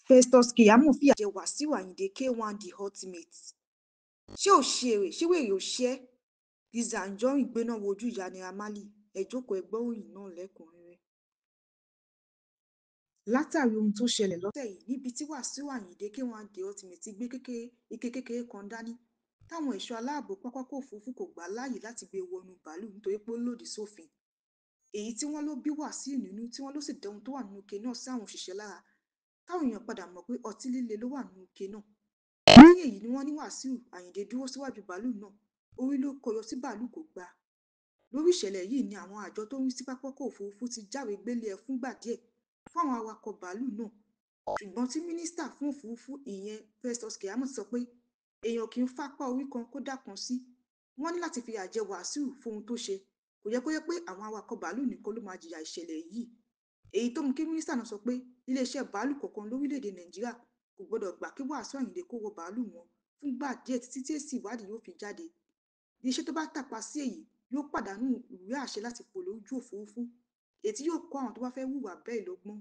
Festus Keyamo fìyà jẹ Wasiu Ayinde K1 the ultimate. Ṣé ò ṣe èrè? Ṣé wèrè ò ṣe é? Lizzy Anjorin gbéná wojú ìyá Naira Marley. Ẹ jókòó ẹ gbọ́ ìròyìn náà lẹ́kùnrẹ́rẹ́. Látàrí ohun tó ṣẹlẹ̀ lọ́tẹ̀ yìí níbi tí Wasiu Ayinde K1 the ultimate gbé ike kékeré kan dání táwọn ẹ̀ṣọ́ aláàbò pápákọ̀ òfurufú kò gbà láàyè láti gbé wọnú bàálù nítorí pé ó lòdì sófin. Èyí tí wọ́n ló bí Wasiu nínú tí wọ́n ló sì dẹ ohun tó wà nínú ike náà sí àwọn òṣìṣẹ́ lára táwọn èèyàn padà mọ̀ pé ọtí líle ló wà nínú ike náà. Lẹ́yìn èyí ni wọ́n ní Wasiu Ayinde dúró síwájú bàálù náà, orí ló kọyọ sí bàálù kò gbà. Lórí ìṣẹ̀lẹ̀ yìí ni àwọn àjọ tó ń rí sí pápákọ̀ òfurufú ti jáwé gbélé ẹ̀ fúngbà díẹ̀ fún àwọn awakọ̀ bàálù náà. Ṣùgbọ́n tí mínísítà fún òfurufú ìyẹn Festus Keyamo ti sọ pé èèyàn kì í fapá orí kan kó dákan sí. Wọ́n ní láti fìyà jẹ Wasiu fún ohun tó ṣe. Kò yẹ kó yẹ pé àwọn awakọ̀ bàálù nìkan ló máa jìyà ìṣẹ̀lẹ̀ yìí. Èyí tó mú kí mínísítà náà sọ pé iléeṣẹ́ bàálù kọ̀ọ̀kan lórílẹ̀‐èdè Nàìjíríà kò gbọdọ̀ gbà kí Wasiu Ayinde kó wọ bàálù wọn fúngbà díẹ̀ títí tí èsì ìwádìí yóò fi jáde. Iléeṣẹ́ tó bá tàpá sí èyí yóò pàdánù ìwé àṣẹ láti fò lójú òfurufú, èyí tí yóò kọ́ àwọn tó bá fẹ́ hùwà bẹ́ẹ̀ lọ́gbọ́n.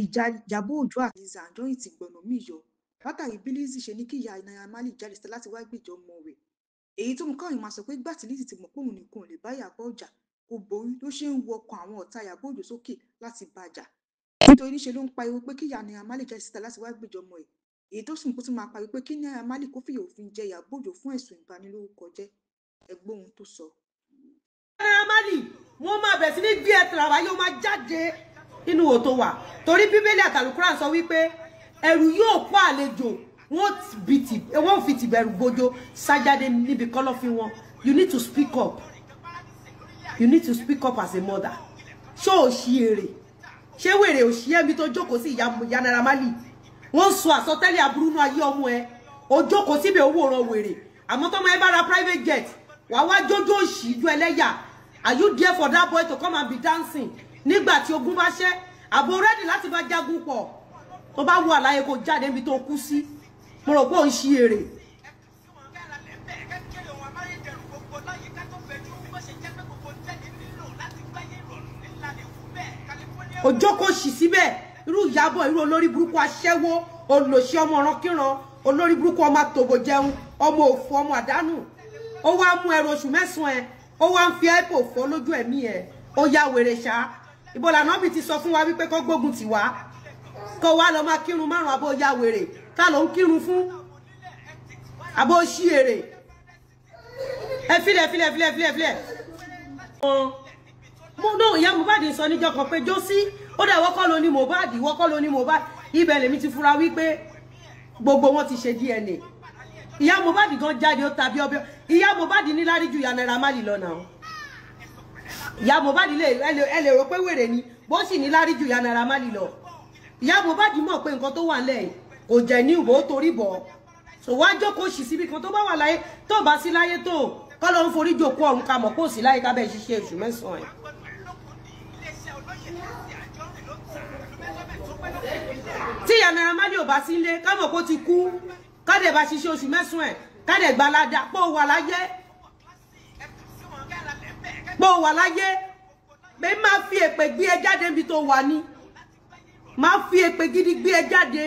Ìjà Ìyábọ̀ Òjó àti Lizzy Anjorin ti gbọ̀nà míì yọ látàrí bí Lizzy ṣe ní kí ìyá Naira Marley jáde síta láti wá gbèjà ọmọ rẹ̀. Èyí tó mú káwọn máa sọ pé gbà tí Lizzy ti mọ̀ pé òun nìkan ò lè bá Ìyábọ̀ ọjà kò borí ló ṣe ń wọ ọkàn àwọn ọ̀tá Ìyábọ̀ Òjó sókè láti bàjà. Nítorí níṣe ló ń pariwo pé kí ìyá Naira Marley jáde síta láti wá gbèjà ọmọ ẹ̀. Èyí tó sùn kó tún máa pariwo pé kí Naira Marley kó fìyà òfin jẹ Ìyábọ̀ Òjó fún ẹ̀sùn ìbanilórúkọ jẹ́. Ẹ gbọ́ ohun tó sọ. Naira Marley wọ́n máa bẹ̀ sí ní gbé ẹ̀tàn àwáyé ó máa jáde nínú òtò wà torí bíbélì àtàlùkùránì sọ wípé ẹ̀rù yóò pa àlejò wọ́n fi tìbẹ̀rù gbójó sájáde níbi kọ́lọ́fín wọn. You need to speak up. You need to speak up as a mother. Ṣé ò ṣí èrè? Ṣé wèrè ò ṣí ẹ̀mí tó jókòó sí ìyá Naira Marley? Wọ́n sọ àsọtẹ́lẹ̀ aburú náà ayé ọmọ ẹ. Ó jókòó síbẹ̀ owó ọ̀rọ̀ wèrè. Àmọ́ tọ́mọ ẹ bá ra private jet. Wàá wá jójó òṣì ju ẹlẹ́yà. Are you there for that boy to come and be dancing? Nígbà tí ogun bá ṣẹ́, àbò ready láti bá jagun pọ̀. Tó bá wù àlàyé kó jáde níbi tó kú sí. Mo rò pé ó ń ṣí èrè. Òjò kò ṣì síbẹ̀. Irú Ìyábọ̀ irú olórí burúkú aṣẹ́wó, olòṣì ọmọ ọ̀rànkíran, olórí burúkú ọmọ àtòbò jẹun, ọmọ òfò ọmọ àdánù. Ó wá mú ẹrù oṣù mẹ́sàn-án ẹ̀, ó wá ń fi ẹ́pò fọ́ lójú ẹ̀mí ẹ̀. Ó ya wèrè ṣá. Ibo lànà bí ti sọ fún wa wípé kó gbógun tì wá. Kó wá lọ máa kírun márùn-ún àbó ya wèrè. Ká ló ń kírun fún? Àbó ṣí èrè. Ẹ filẹ̀. Mo no ìyá Mohbad sọ níjọ́ kan pé Jósí ó dẹ̀ wọ́kọ́ ló ní Mohbad wọ́kọ́ ló ní Mohbad. Ibẹ̀ lèmi ti fura wípé gbogbo wọn ti ṣe DNA. Ìyá Mohbad gan jáde ó tàbí ọbẹ̀. Ìyá Mohbad ní lárí ju ìyá Naira Marley lọ náà. Ìyá Mohbad ẹ lè rò pé wèrè ni bó sì ní lárí ju ìyá Naira Marley lọ. Ìyá Mohbad mọ̀ pé nǹkan tó wà ńlẹ̀ kò jẹ́ ní ìwò torí bọ̀. So wá jókòó ṣì síbi kan tó bá wà láyé tó bá sí láyé tó kọ́ ló ń forí jókòó ọ̀run ká mọ̀ kó sí láyé ká bẹ́ẹ̀ ṣiṣẹ́ oṣù mẹ́sàn-án ẹ̀. Tí ìyá Naira Marley ò bá sí ilé ká mọ̀ kó ti kú ká dẹ̀ bá ṣiṣẹ́ oṣù mẹ́sàn-án ẹ̀ ká dẹ̀ gbalada pọ̀ wà láyé. Pọ̀ wà láyé. Bẹ́ẹ̀ máa fi èpè gbé ẹ jáde níbi tó wà ní. Máa fi èpè gidi gbé ẹ jáde.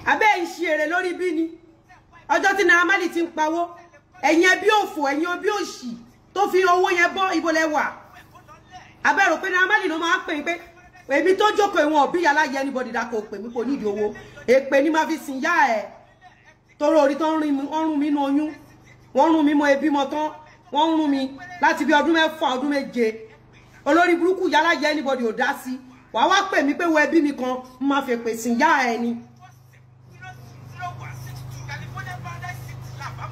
Abẹ́ ìṣe èrè lórí bí ni. Ọjọ́ tí Naira Marley ti ń pawó. Ẹ̀yin ẹbí òfò, ẹ̀yin ẹbí òṣì tó fi owó yẹn bọ́ ibo lẹ wà. Abẹ́ rò pé Naira Marley ló máa ń pè pé èmi tó jókòó ìwọ̀n òbí yàrá yẹ anybody dákò pè mí kò nídìí owó. Èpè ni máa fi sìn yá ẹ̀. Torí orí tó ń rún mi nínú oyún. Wọ́n rún mi mọ́ ẹbí mọ́ tán. Wọ́n rún mi láti bí ọdún 6 ọdún 7. Olórí burúkú yàrá yẹ anybody ò dá sí. Wàá wá pè mí pé wo ẹbí mi kan máa fi pè sìn yá ẹ̀ ni.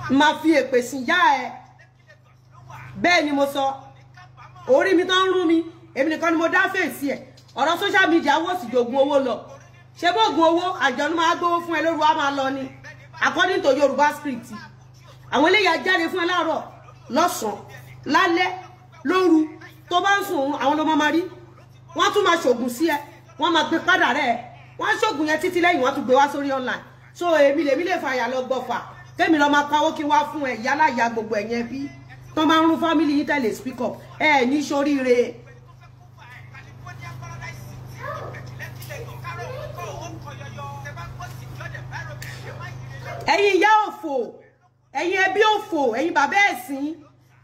Máa fi èpè sìn yá ẹ̀. Bẹ́ẹ̀ ni mo sọ. Orí mi tó ń rún mi. Èmi nìkan ni mo dá fèsì ẹ̀. Ọ̀rọ̀ social media wọ́n sì jogun owó lọ. Ṣé bógun owó àjọ̀nú máa gbówó fún ẹ lóru á máa lọ ni. According to Yorùbá script. Àwọn eléyà jáde fún ẹ láàárọ̀, lọ́sàn-án, lálẹ́, lóru. Tó bá ń sùn àwọn ló máa rí. Wọ́n tún máa ṣògùn sí ẹ. Wọ́n máa gbé padà rẹ̀. Wọ́n ṣògùn yẹn títí lẹ́yìn wọ́n tún gbé wá sórí online. So èmi lè fàyà lọ gbọ́fà. Kémi lọ máa pawó kí wá fún ẹ yálà ya gbogbo ẹ̀yẹn bí. Tó máa ń rún family yín tẹ̀lé speak up. Ní ṣoríire. ẹ̀yin ìyá òfò, ẹ̀yin ẹbí òfò, ẹ̀yin bàbá ẹ̀sìn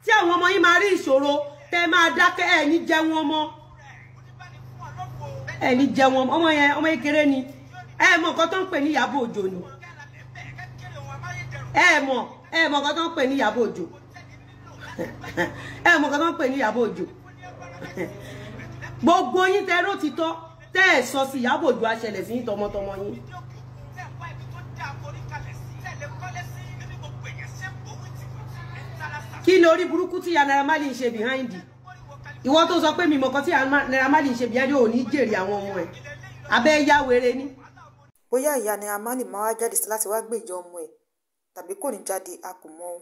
tí àwọn ọmọ yín máa rí ìṣòro tẹ́ máa dákẹ́ ẹ̀ ní jẹun ọmọ. Ẹ̀ ní jẹun ọmọ yẹn, ọmọ kékeré ni. Ẹ mọ̀ nǹkan tó ń pè ní Ìyábọ̀ Òjó ni. Ẹ mọ̀ nǹkan tó ń pè ní Ìyábọ̀ Òjó. Ẹ mọ̀ nǹkan tó ń pè ní Ìyábọ̀ Òjó. Gbogbo yín tẹ́ rò títọ́ tẹ́ ẹ̀ sọ sí Ìyábọ̀ Òjó aṣẹlẹ̀ sí tọmọtọmọ yín. Kí lórí burúkú tí Naira Marley ń ṣe behind? Ìwọ tó sọ pé mi mọ̀ kan tí Naira Marley ń ṣe behind ò ní jèrè àwọn ọmọ ẹ̀. Abẹ́ yá wèrè ni. Bóyá ìyá Naira Marley máa wá jáde sí láti wá gbèjà ọmọ ẹ̀ tàbí kò ní jáde, a kò mọ̀.